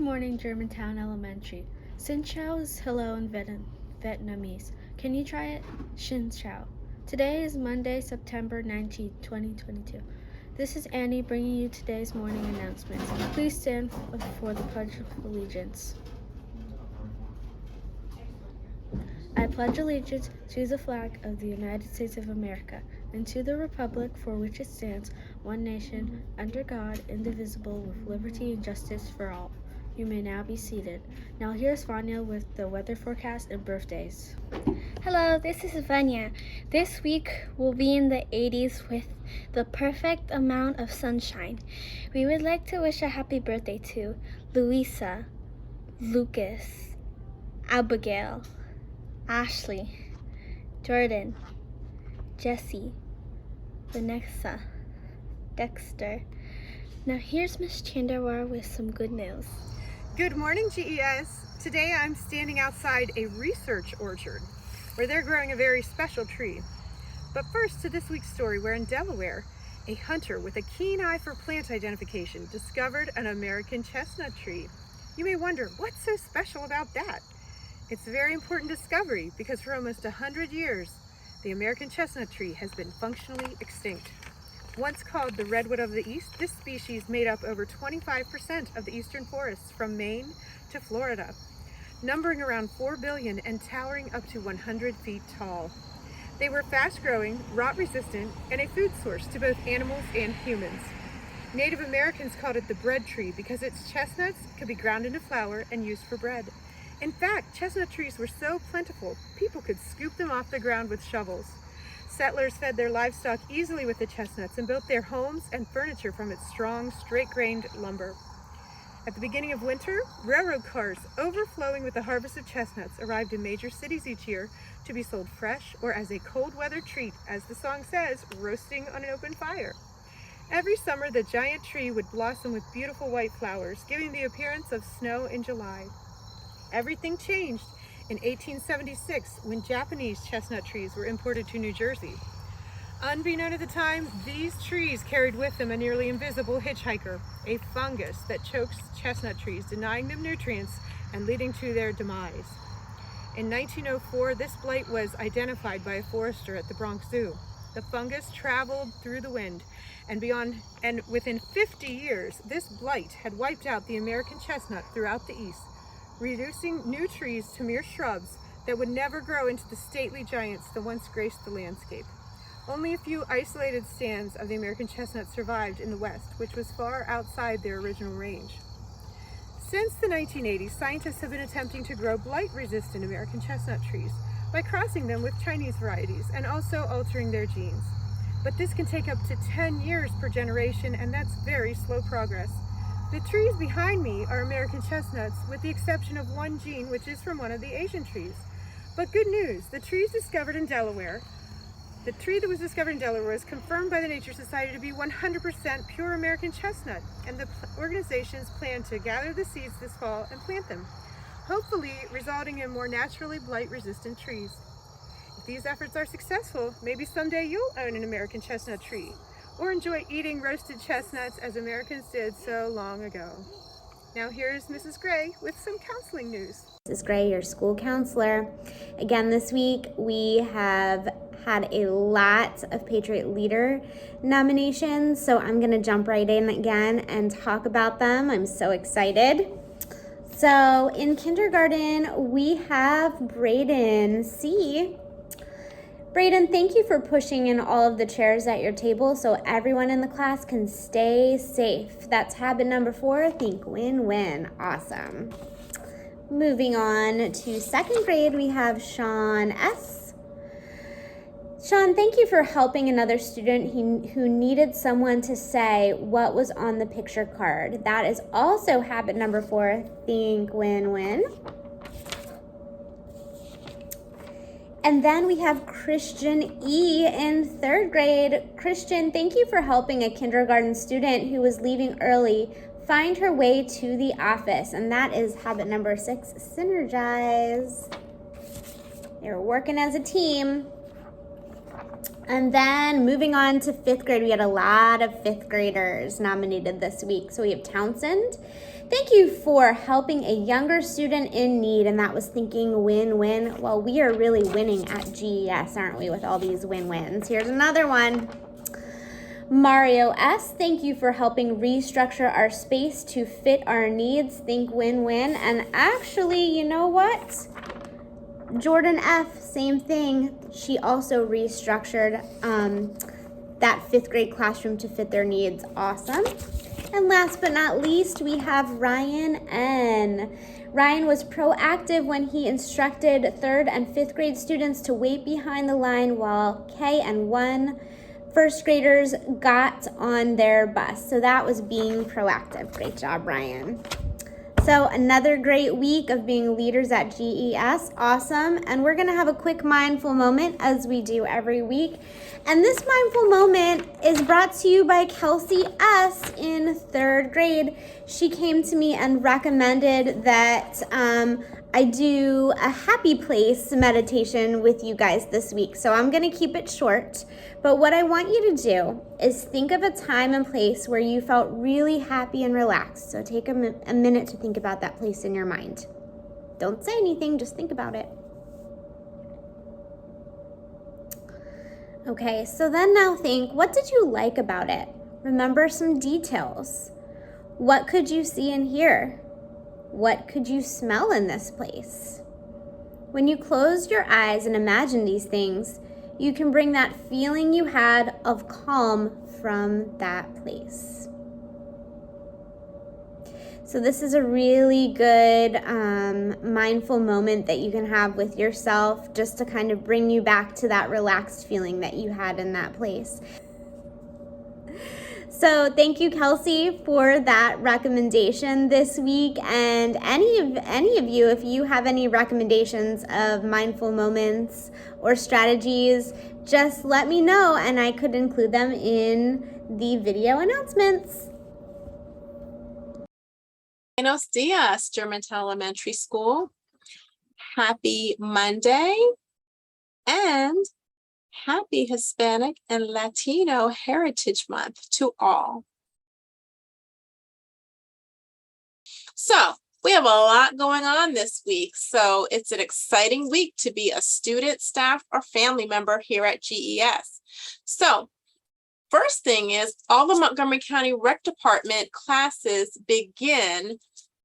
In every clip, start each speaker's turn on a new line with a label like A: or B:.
A: morning, Germantown Elementary. Xin Chao is hello in Vietnamese. Can you try it? Xin Chao. Today is Monday, September 19th, 2022. This is Annie bringing you today's morning announcements. Please stand for the Pledge of Allegiance. I pledge allegiance to the flag of the United States of America and to the republic for which it stands, one nation, under God, indivisible, with liberty and justice for all. You may now be seated. Now here's Vanya with the weather forecast and birthdays.
B: Hello, this is Vanya. This week will be in the 80s with the perfect amount of sunshine. We would like to wish a happy birthday to Louisa, Lucas, Abigail, Ashley, Jordan, Jesse, Vanessa, Dexter. Now here's Miss Chandawar with some good news.
C: Good morning, GES. Today I'm standing outside a research orchard where they're growing a very special tree. But first to this week's story, where in Delaware, a hunter with a keen eye for plant identification discovered an American chestnut tree. You may wonder, what's so special about that? It's a very important discovery because for almost 100 years, the American chestnut tree has been functionally extinct. Once called the redwood of the East, this species made up over 25% of the eastern forests from Maine to Florida, numbering around 4 billion and towering up to 100 feet tall. They were fast-growing, rot-resistant, and a food source to both animals and humans. Native Americans called it the bread tree because its chestnuts could be ground into flour and used for bread. In fact, chestnut trees were so plentiful, people could scoop them off the ground with shovels. Settlers fed their livestock easily with the chestnuts and built their homes and furniture from its strong, straight-grained lumber. At the beginning of winter, railroad cars overflowing with the harvest of chestnuts arrived in major cities each year to be sold fresh or as a cold weather treat, as the song says, roasting on an open fire. Every summer, the giant tree would blossom with beautiful white flowers, giving the appearance of snow in July. Everything changed in 1876 when Japanese chestnut trees were imported to New Jersey. Unbeknown at the time, these trees carried with them a nearly invisible hitchhiker, a fungus that chokes chestnut trees, denying them nutrients and leading to their demise. In 1904, this blight was identified by a forester at the Bronx Zoo. The fungus traveled through the wind and beyond, and within 50 years, this blight had wiped out the American chestnut throughout the East, reducing new trees to mere shrubs that would never grow into the stately giants that once graced the landscape. Only a few isolated stands of the American chestnut survived in the West, which was far outside their original range. Since the 1980s, scientists have been attempting to grow blight-resistant American chestnut trees by crossing them with Chinese varieties and also altering their genes. But this can take up to 10 years per generation, and that's very slow progress. The trees behind me are American chestnuts, with the exception of one gene, which is from one of the Asian trees. But good news, the tree that was discovered in Delaware was confirmed by the Nature Society to be 100% pure American chestnut, and the organizations plan to gather the seeds this fall and plant them, hopefully resulting in more naturally blight-resistant trees. If these efforts are successful, maybe someday you'll own an American chestnut tree, or enjoy eating roasted chestnuts as Americans did so long ago. Now here's Mrs. Gray with some counseling news.
D: Mrs. Gray, your school counselor. Again, this week we have had a lot of Patriot Leader nominations, so I'm going to jump right in again and talk about them. I'm so excited. So in kindergarten, we have Brayden C. Brayden, thank you for pushing in all of the chairs at your table so everyone in the class can stay safe. That's habit number 4, think win-win. Awesome. Moving on to second grade, we have Sean S. Sean, thank you for helping another student who needed someone to say what was on the picture card. That is also habit number 4, think win-win. And then we have Christian E. in third grade. Christian, thank you for helping a kindergarten student who was leaving early find her way to the office. And that is habit number 6, synergize. They're working as a team. And then moving on to fifth grade, we had a lot of fifth graders nominated this week. So we have Townsend. Thank you for helping a younger student in need, and that was thinking win-win. Well, we are really winning at GES, aren't we, with all these win-wins? Here's another one. Mario S., thank you for helping restructure our space to fit our needs. Think win-win. And actually, you know what? Jordan F., same thing. She also restructured that fifth grade classroom to fit their needs. Awesome. And last but not least, we have Ryan N. Ryan was proactive when he instructed third and fifth grade students to wait behind the line while K and 1 first graders got on their bus. So that was being proactive. Great job, Ryan. So another great week of being leaders at GES. Awesome. And we're going to have a quick mindful moment as we do every week. And this mindful moment is brought to you by Kelsey S. in third grade. She came to me and recommended that I do a happy place meditation with you guys this week. So I'm going to keep it short. But what I want you to do is think of a time and place where you felt really happy and relaxed. So take a minute to think about that place in your mind. Don't say anything, just think about it. Okay, so then now think, what did you like about it? Remember some details. What could you see and hear? What could you smell in this place? When you closed your eyes and imagined these things, you can bring that feeling you had of calm from that place. So this is a really good mindful moment that you can have with yourself just to kind of bring you back to that relaxed feeling that you had in that place. So thank you, Kelsey, for that recommendation this week. And any of you, if you have any recommendations of mindful moments or strategies, just let me know and I could include them in the video announcements.
E: Buenos dias, Germantown Elementary School. Happy Monday and happy Hispanic and Latino Heritage Month to all. So we have a lot going on this week. So it's an exciting week to be a student, staff, or family member here at GES. So first thing is all the Montgomery County Rec Department classes begin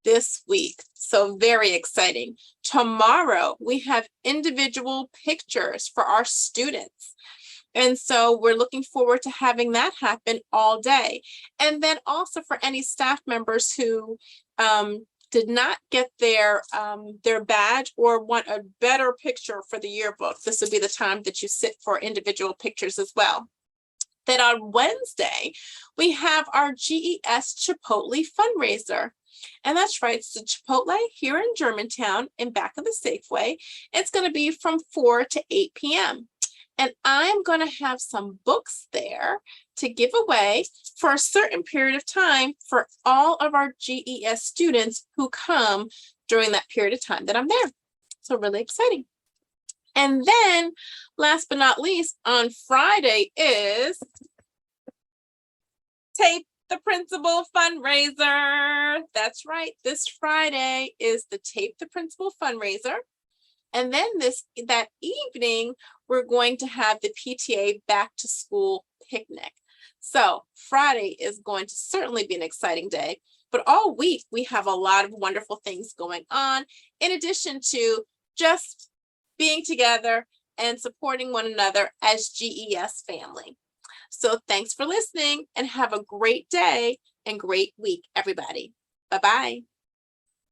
E: this week. So very exciting. Tomorrow we have individual pictures for our students. And so we're looking forward to having that happen all day. And then also for any staff members who did not get their badge or want a better picture for the yearbook, this would be the time that you sit for individual pictures as well. Then on Wednesday, we have our GES Chipotle fundraiser. And that's right, it's the Chipotle here in Germantown in back of the Safeway. It's going to be from 4 to 8 p.m. And I'm going to have some books there to give away for a certain period of time for all of our GES students who come during that period of time that I'm there. So really exciting. And then last but not least, on Friday is Tape the Principal fundraiser. That's right. This Friday is the Tape the Principal fundraiser. And then that evening, we're going to have the PTA back to school picnic. So Friday is going to certainly be an exciting day. But all week, we have a lot of wonderful things going on, in addition to just being together and supporting one another as GES family. So thanks for listening and have a great day and great week, everybody. Bye-bye.